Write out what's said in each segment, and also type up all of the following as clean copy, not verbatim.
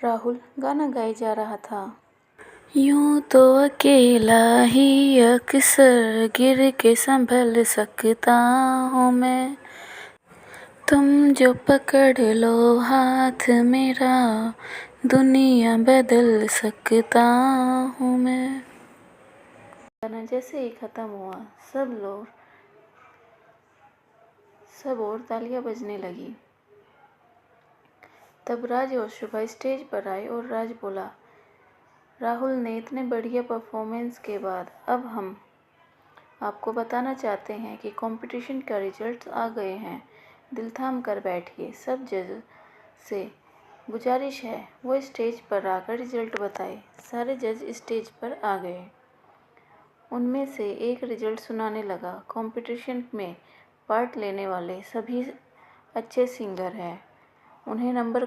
राहुल गाना गाए जा रहा था। यूं तो अकेला ही अक्सर गिर के संभल सकता हूँ मैं, तुम जो पकड़ लो हाथ मेरा दुनिया बदल सकता हूँ मैं। गाना जैसे ही खत्म हुआ सब और तालियां बजने लगी। तब राज और शुभा स्टेज पर आए और राज बोला, राहुल ने इतने बढ़िया परफॉर्मेंस के बाद अब हम आपको बताना चाहते हैं कि कंपटीशन का रिजल्ट आ गए हैं। दिल थाम कर बैठिए। सब जज से गुजारिश है वो स्टेज पर आकर रिजल्ट बताए। सारे जज स्टेज पर आ गए। उनमें से एक रिजल्ट सुनाने लगा। कंपटीशन में पार्ट लेने वाले सभी अच्छे सिंगर हैं। उन्हें नंबर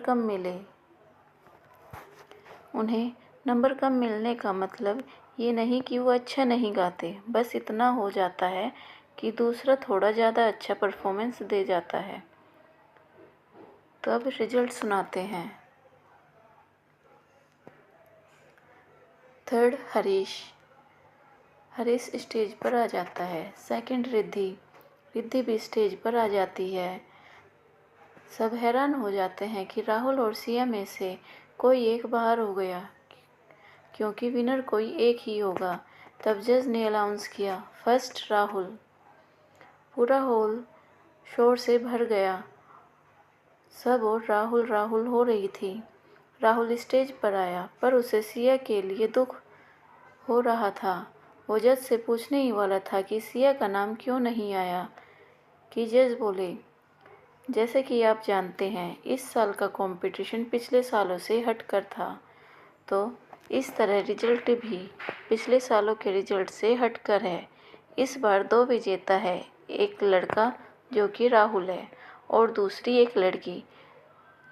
कम मिलने का मतलब ये नहीं कि वो अच्छा नहीं गाते, बस इतना हो जाता है कि दूसरा थोड़ा ज़्यादा अच्छा परफॉर्मेंस दे जाता है। तो अब रिजल्ट सुनाते हैं। थर्ड हरीश स्टेज पर आ जाता है। सेकंड रिद्धि भी स्टेज पर आ जाती है। सब हैरान हो जाते हैं कि राहुल और सिया में से कोई एक बाहर हो गया, क्योंकि विनर कोई एक ही होगा। तब जज ने अनाउंस किया, फर्स्ट राहुल। पूरा हॉल शोर से भर गया। सब और राहुल राहुल हो रही थी। राहुल स्टेज पर आया, पर उसे सिया के लिए दुख हो रहा था। वो जज से पूछने ही वाला था कि सिया का नाम क्यों नहीं आया कि जज बोले, जैसे कि आप जानते हैं इस साल का कंपटीशन पिछले सालों से हटकर था, तो इस तरह रिजल्ट भी पिछले सालों के रिजल्ट से हटकर है। इस बार 2 विजेता है, एक लड़का जो कि राहुल है और दूसरी एक लड़की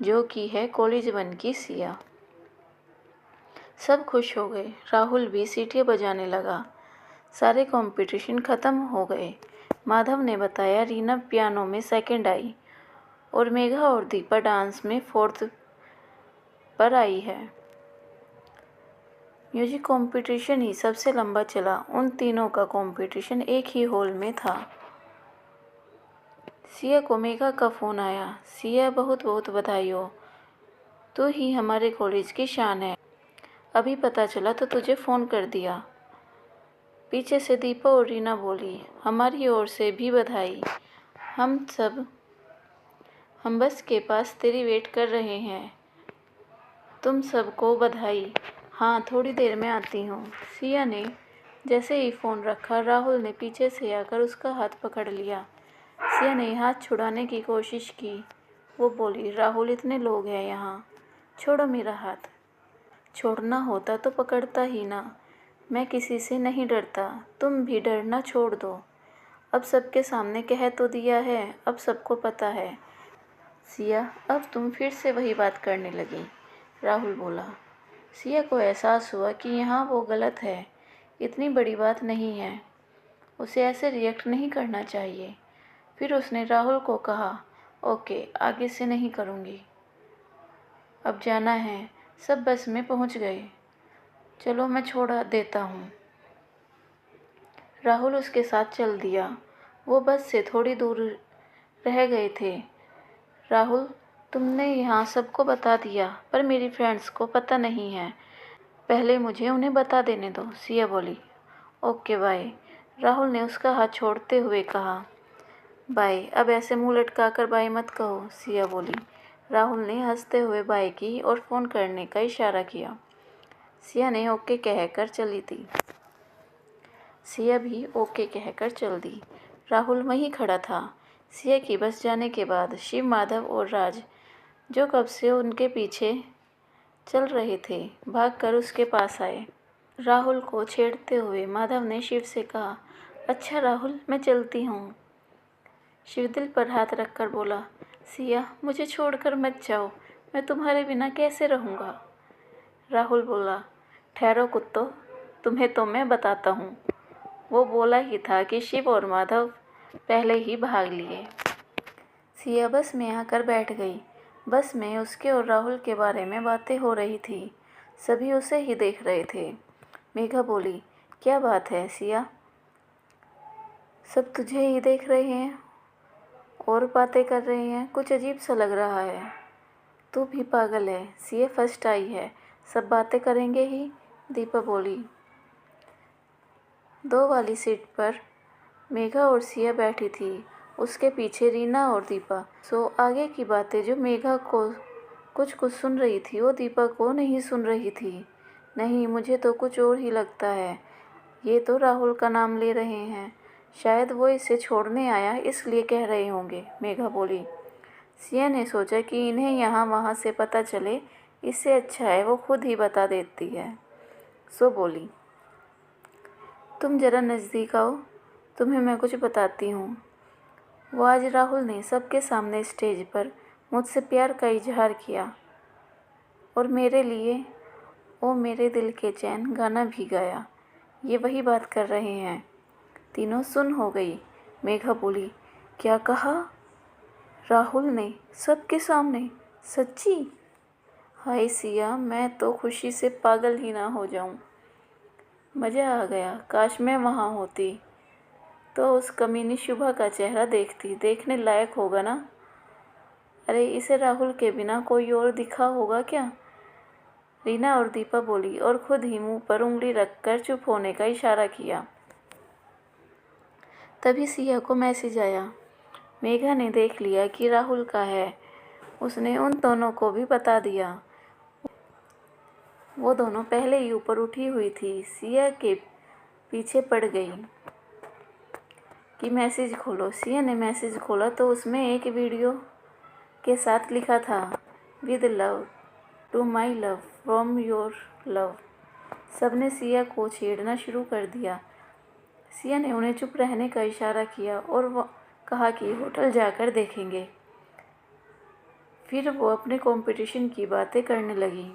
जो कि है कॉलेज 1 की सिया। सब खुश हो गए। राहुल भी सीटियाँ बजाने लगा। सारे कंपटीशन ख़त्म हो गए। माधव ने बताया, रीना पियानो में सेकंड आई और मेघा और दीपा डांस में 4th पर आई है। म्यूजिक कंपटीशन ही सबसे लंबा चला। उन तीनों का कंपटीशन एक ही हॉल में था। सिया को मेघा का फ़ोन आया। सिया, बहुत बहुत बधाई हो, तू ही हमारे कॉलेज की शान है। अभी पता चला तो तुझे फ़ोन कर दिया। पीछे से दीपा और रीना बोली, हमारी ओर से भी बधाई। हम बस के पास तेरी वेट कर रहे हैं। तुम सबको बधाई। हाँ, थोड़ी देर में आती हूँ। सिया ने जैसे ही फ़ोन रखा, राहुल ने पीछे से आकर उसका हाथ पकड़ लिया। सिया ने हाथ छुड़ाने की कोशिश की। वो बोली, राहुल, इतने लोग हैं यहाँ, छोड़ो मेरा हाथ। छोड़ना होता तो पकड़ता ही ना। मैं किसी से नहीं डरता, तुम भी डरना छोड़ दो। अब सबके सामने कह तो दिया है, अब सबको पता है। सिया, अब तुम फिर से वही बात करने लगी, राहुल बोला। सिया को एहसास हुआ कि यहाँ वो गलत है। इतनी बड़ी बात नहीं है, उसे ऐसे रिएक्ट नहीं करना चाहिए। फिर उसने राहुल को कहा, ओके, आगे से नहीं करूँगी। अब जाना है। सब बस में पहुँच गए। चलो मैं छोड़ देता हूँ। राहुल उसके साथ चल दिया। वो बस से थोड़ी दूर रह गए थे। राहुल, तुमने यहाँ सबको बता दिया, पर मेरी फ्रेंड्स को पता नहीं है। पहले मुझे उन्हें बता देने दो, सिया बोली। Okay, bye. राहुल ने उसका हाथ छोड़ते हुए कहा। बाय। अब ऐसे मुंह लटकाकर बाय मत कहो, सिया बोली। राहुल ने हंसते हुए बाय की और फ़ोन करने का इशारा किया। सिया ने ओके कहकर चली थी। सिया भी ओके कहकर चल दी। राहुल वहीं खड़ा था। सिया की बस जाने के बाद शिव, माधव और राज, जो कब से उनके पीछे चल रहे थे, भागकर उसके पास आए। राहुल को छेड़ते हुए माधव ने शिव से कहा, अच्छा राहुल, मैं चलती हूँ। शिव दिल पर हाथ रखकर बोला, सिया, मुझे छोड़कर मत जाओ, मैं तुम्हारे बिना कैसे रहूँगा। राहुल बोला, ठहरो कुत्तो, तुम्हें तो मैं बताता हूँ। वो बोला ही था कि शिव और माधव पहले ही भाग लिए। सिया बस में आकर बैठ गई। बस में उसके और राहुल के बारे में बातें हो रही थी। सभी उसे ही देख रहे थे। मेघा बोली, क्या बात है सिया? सब तुझे ही देख रहे हैं और बातें कर रहे हैं। कुछ अजीब सा लग रहा है। तू भी पागल है। सीए फर्स्ट आई है, सब बातें करेंगे ही। दीपा बोली। 2 वाली सीट पर मेघा और सिया बैठी थी। उसके पीछे रीना और दीपा। सो आगे की बातें जो मेघा को कुछ कुछ सुन रही थी वो दीपा को नहीं सुन रही थी। नहीं, मुझे तो कुछ और ही लगता है। ये तो राहुल का नाम ले रहे हैं। शायद वो इसे छोड़ने आया इसलिए कह रहे होंगे, मेघा बोली। सिया ने सोचा कि इन्हें यहाँ वहाँ से पता चले, इससे अच्छा है वो खुद ही बता देती है। सो बोली, तुम ज़रा नज़दीक आओ, तुम्हें मैं कुछ बताती हूँ। वो आज राहुल ने सबके सामने स्टेज पर मुझसे प्यार का इजहार किया और मेरे लिए ओ मेरे दिल के चैन गाना भी गाया। ये वही बात कर रहे हैं। तीनों सुन हो गई। मेघा बोली, क्या कहा? राहुल ने सबके सामने? सच्ची? हाय सिया, मैं तो खुशी से पागल ही ना हो जाऊं। मज़ा आ गया। काश मैं वहाँ होती तो उस कमीनी शुभा का चेहरा देखती। देखने लायक होगा ना? अरे इसे राहुल के बिना कोई और दिखा होगा क्या? रीना और दीपा बोली और खुद ही मुंह पर उंगली रखकर चुप होने का इशारा किया। तभी सिया को मैसेज आया। मेघा ने देख लिया कि राहुल का है। उसने उन दोनों को भी बता दिया। वो दोनों पहले ही ऊपर उठी हुई थी। सिया के पीछे पड़ गई कि मैसेज खोलो। सिया ने मैसेज खोला तो उसमें एक वीडियो के साथ लिखा था, with love to my love from your love. सबने सिया को छेड़ना शुरू कर दिया। सिया ने उन्हें चुप रहने का इशारा किया और वो कहा कि होटल जाकर देखेंगे। फिर वो अपने कंपटीशन की बातें करने लगी।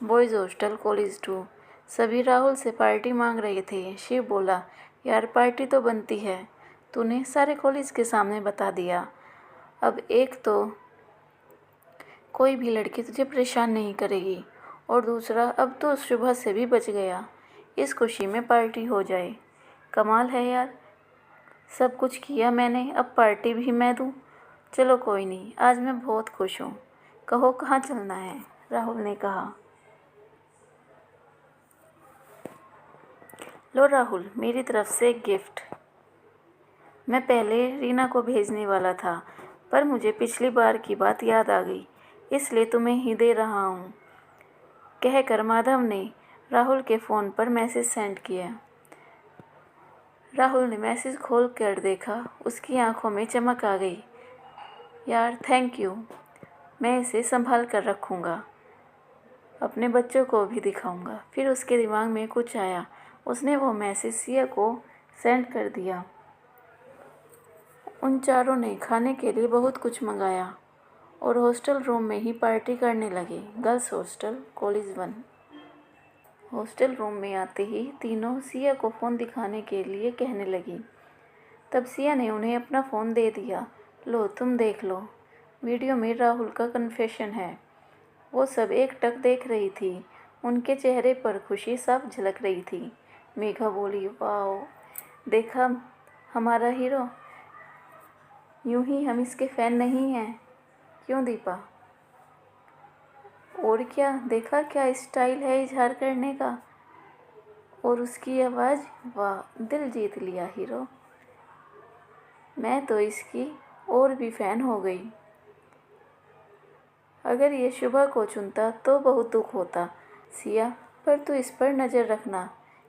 Boys hostel college 2। सभी राहुल से पार्टी मांग रहे थे। शिव बोला, यार पार्टी तो बनती है, तूने सारे कॉलेज के सामने बता दिया। अब एक तो कोई भी लड़की तुझे परेशान नहीं करेगी और दूसरा अब तो सुबह से भी बच गया। इस खुशी में पार्टी हो जाए। कमाल है यार, सब कुछ किया मैंने, अब पार्टी भी मैं दूँ। चलो कोई नहीं, आज मैं बहुत खुश हूँ। कहो कहाँ चलना है? राहुल ने कहा। लो राहुल, मेरी तरफ से एक गिफ्ट। मैं पहले रीना को भेजने वाला था पर मुझे पिछली बार की बात याद आ गई, इसलिए तुम्हें ही दे रहा हूँ, कहकर माधव ने राहुल के फ़ोन पर मैसेज सेंड किया। राहुल ने मैसेज खोल कर देखा। उसकी आंखों में चमक आ गई। यार थैंक यू, मैं इसे संभाल कर रखूँगा, अपने बच्चों को भी दिखाऊंगा। फिर उसके दिमाग में कुछ आया। उसने वो मैसेज सिया को सेंड कर दिया। उन चारों ने खाने के लिए बहुत कुछ मंगाया और हॉस्टल रूम में ही पार्टी करने लगे। Girls hostel college 1। Hostel room में आते ही तीनों सिया को फ़ोन दिखाने के लिए कहने लगी। तब सिया ने उन्हें अपना फ़ोन दे दिया। लो तुम देख लो, वीडियो में राहुल का कन्फेशन है। वो सब एकटक देख रही थी। उनके चेहरे पर खुशी साफ झलक रही थी। मेघा बोली, वाओ, देखा हमारा हीरो। यूं ही हम इसके फ़ैन नहीं हैं, क्यों दीपा? और क्या, देखा क्या स्टाइल है इजहार करने का। और उसकी आवाज़, वाह, दिल जीत लिया हीरो। मैं तो इसकी और भी फ़ैन हो गई। अगर ये शुभा को चुनता तो बहुत दुख होता सिया, पर तू इस पर नज़र रखना,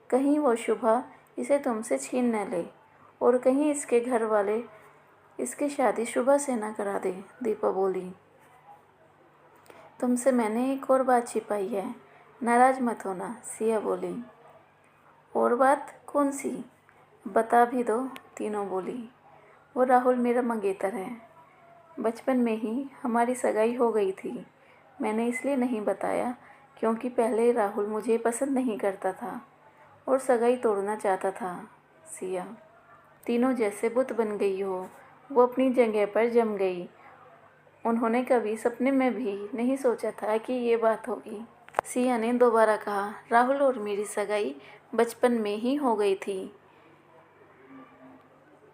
कहीं वो शुभा इसे तुमसे छीन न ले और कहीं इसके घर वाले इसकी शादी शुभा से ना करा दे। दीपा बोली, तुमसे मैंने एक और बात छिपाई है, नाराज़ मत होना। सिया बोली, और बात कौन सी? बता भी दो। तीनों बोली, वो राहुल मेरा मंगेतर है। बचपन में ही हमारी सगाई हो गई थी। मैंने इसलिए नहीं बताया क्योंकि पहले राहुल मुझे पसंद नहीं करता था और सगाई तोड़ना चाहता था। सिया, तीनों जैसे बुत बन गई हो। वो अपनी जगह पर जम गई उन्होंने कभी सपने में भी नहीं सोचा था कि ये बात होगी। सिया ने दोबारा कहा, राहुल और मेरी सगाई बचपन में ही हो गई थी।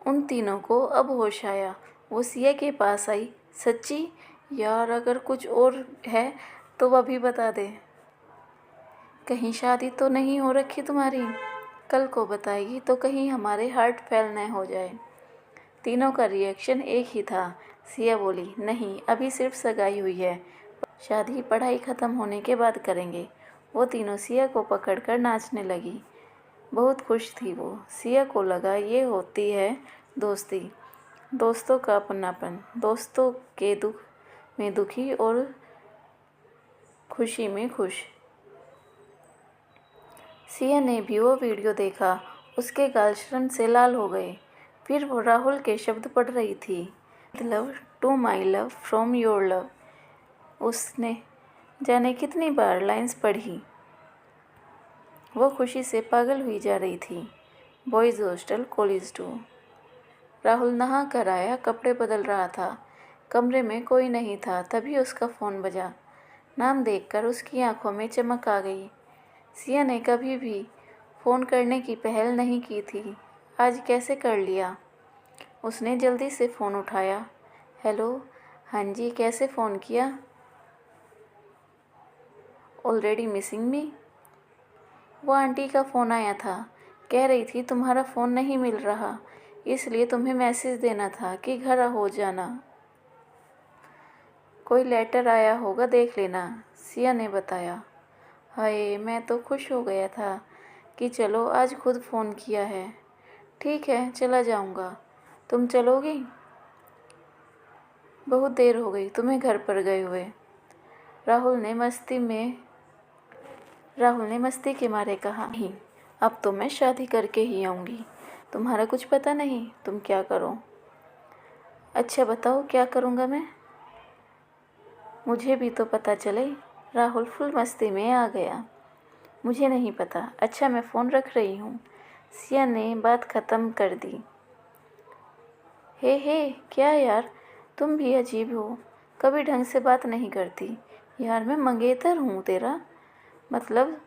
उन तीनों को अब होश आया। वो सिया के पास आई। सच्ची? यार अगर कुछ और है तो वह भी बता दे। कहीं शादी तो नहीं हो रखी तुम्हारी? कल को बताएगी तो कहीं हमारे हार्ट फेल न हो जाए। तीनों का रिएक्शन एक ही था। सिया बोली, नहीं अभी सिर्फ सगाई हुई है, शादी पढ़ाई ख़त्म होने के बाद करेंगे। वो तीनों सिया को पकड़कर नाचने लगी। बहुत खुश थी वो। सिया को लगा ये होती है दोस्ती, दोस्तों का अपनापन, दोस्तों के दुख में दुखी और खुशी में खुश। सिया ने भी वो वीडियो देखा। उसके गाल शर्म से लाल हो गए। फिर वो राहुल के शब्द पढ़ रही थी, love to my love from your love. उसने जाने कितनी बार लाइंस पढ़ी। वो खुशी से पागल हुई जा रही थी। Boys hostel college 2। राहुल नहा कर आया, कपड़े बदल रहा था। कमरे में कोई नहीं था। तभी उसका फ़ोन बजा। नाम देखकर उसकी आंखों में चमक आ गई। सिया ने कभी भी फ़ोन करने की पहल नहीं की थी, आज कैसे कर लिया। उसने जल्दी से फ़ोन उठाया। हेलो, हाँ जी, कैसे फ़ोन किया? ऑलरेडी मिसिंग मी? वो आंटी का फ़ोन आया था, कह रही थी तुम्हारा फ़ोन नहीं मिल रहा, इसलिए तुम्हें मैसेज देना था कि घर हो जाना। कोई लेटर आया होगा, देख लेना, सिया ने बताया। हाय, मैं तो खुश हो गया था कि चलो आज खुद फ़ोन किया है। ठीक है, चला जाऊंगा। तुम चलोगी? बहुत देर हो गई तुम्हें घर पर गए हुए। राहुल ने मस्ती के मारे कहा, नहीं, अब तो मैं शादी करके ही आऊँगी। तुम्हारा कुछ पता नहीं तुम क्या करो। अच्छा बताओ क्या करूँगा मैं? मुझे भी तो पता चले। राहुल फुल मस्ती में आ गया। मुझे नहीं पता। अच्छा मैं फ़ोन रख रही हूँ। सिया ने बात ख़त्म कर दी। हे क्या यार, तुम भी अजीब हो, कभी ढंग से बात नहीं करती। यार मैं मंगेतर हूँ तेरा, मतलब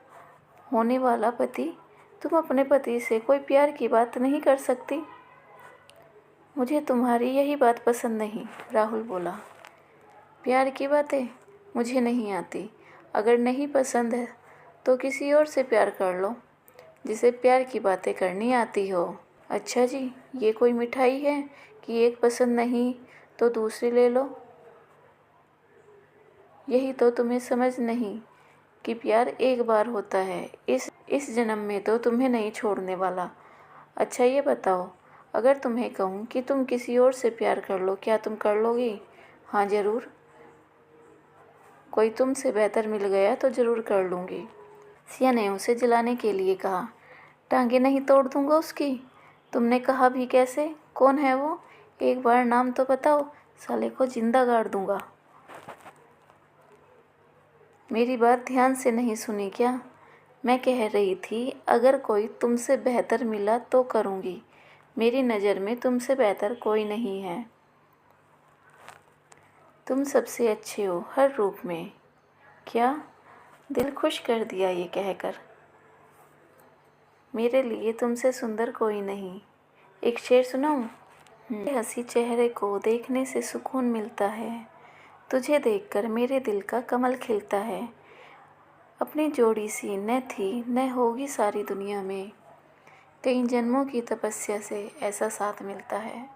होने वाला पति। तुम अपने पति से कोई प्यार की बात नहीं कर सकती? मुझे तुम्हारी यही बात पसंद नहीं, राहुल बोला। प्यार की बातें मुझे नहीं आती। अगर नहीं पसंद है तो किसी और से प्यार कर लो जिसे प्यार की बातें करनी आती हो। अच्छा जी, ये कोई मिठाई है कि एक पसंद नहीं तो दूसरी ले लो? यही तो तुम्हें समझ नहीं कि प्यार एक बार होता है, इस जन्म में तो तुम्हें नहीं छोड़ने वाला। अच्छा ये बताओ, अगर तुम्हें कहूँ कि तुम किसी और से प्यार कर लो, क्या तुम कर लोगी? हाँ ज़रूर। कोई तुमसे बेहतर मिल गया तो ज़रूर कर लूँगी। सिया ने उसे जलाने के लिए कहा। टांगे नहीं तोड़ दूँगा उसकी। तुमने कहा भी कैसे? कौन है वो? एक बार नाम तो बताओ, साले को जिंदा गाड़ दूँगा। मेरी बात ध्यान से नहीं सुनी क्या? मैं कह रही थी अगर कोई तुमसे बेहतर मिला तो करूँगी। मेरी नज़र में तुमसे बेहतर कोई नहीं है। तुम सबसे अच्छे हो हर रूप में। क्या? दिल खुश कर दिया ये कहकर। मेरे लिए तुमसे सुंदर कोई नहीं। एक शेर सुनाऊं? हंसी चेहरे को देखने से सुकून मिलता है। तुझे देखकर मेरे दिल का कमल खिलता है। अपनी जोड़ी सी न थी न होगी सारी दुनिया में। कई जन्मों की तपस्या से ऐसा साथ मिलता है।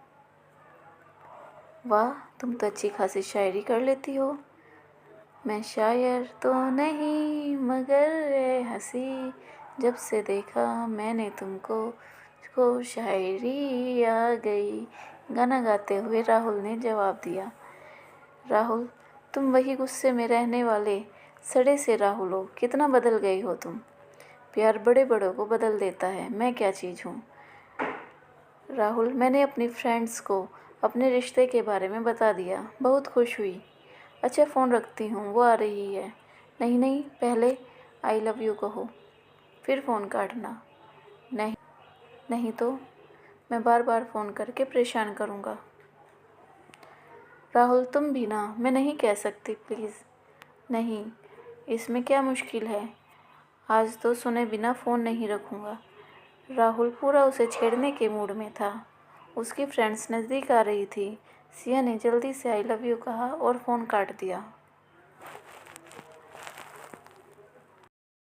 वाह, तुम तो अच्छी खासी शायरी कर लेती हो। मैं शायर तो नहीं मगर ए हंसी, जब से देखा मैंने तुमको शायरी आ गई। गाना गाते हुए राहुल ने जवाब दिया। राहुल, तुम वही गुस्से में रहने वाले सड़े से राहुल हो। कितना बदल गई हो तुम। प्यार बड़े बड़ों को बदल देता है। मैं क्या चीज़ हूँ? राहुल, मैंने अपनी फ्रेंड्स को अपने रिश्ते के बारे में बता दिया। बहुत खुश हुई। अच्छा फ़ोन रखती हूँ, वो आ रही है। नहीं नहीं, पहले आई लव यू कहो, फिर फ़ोन काटना। नहीं नहीं तो मैं बार बार फ़ोन करके परेशान करूँगा। राहुल तुम भी ना, मैं नहीं कह सकती प्लीज़। नहीं, इसमें क्या मुश्किल है। आज तो सुने बिना फ़ोन नहीं रखूँगा। राहुल पूरा उसे छेड़ने के मूड में था। उसकी फ्रेंड्स नज़दीक आ रही थी। सिया ने जल्दी से आई लव यू कहा और फ़ोन काट दिया।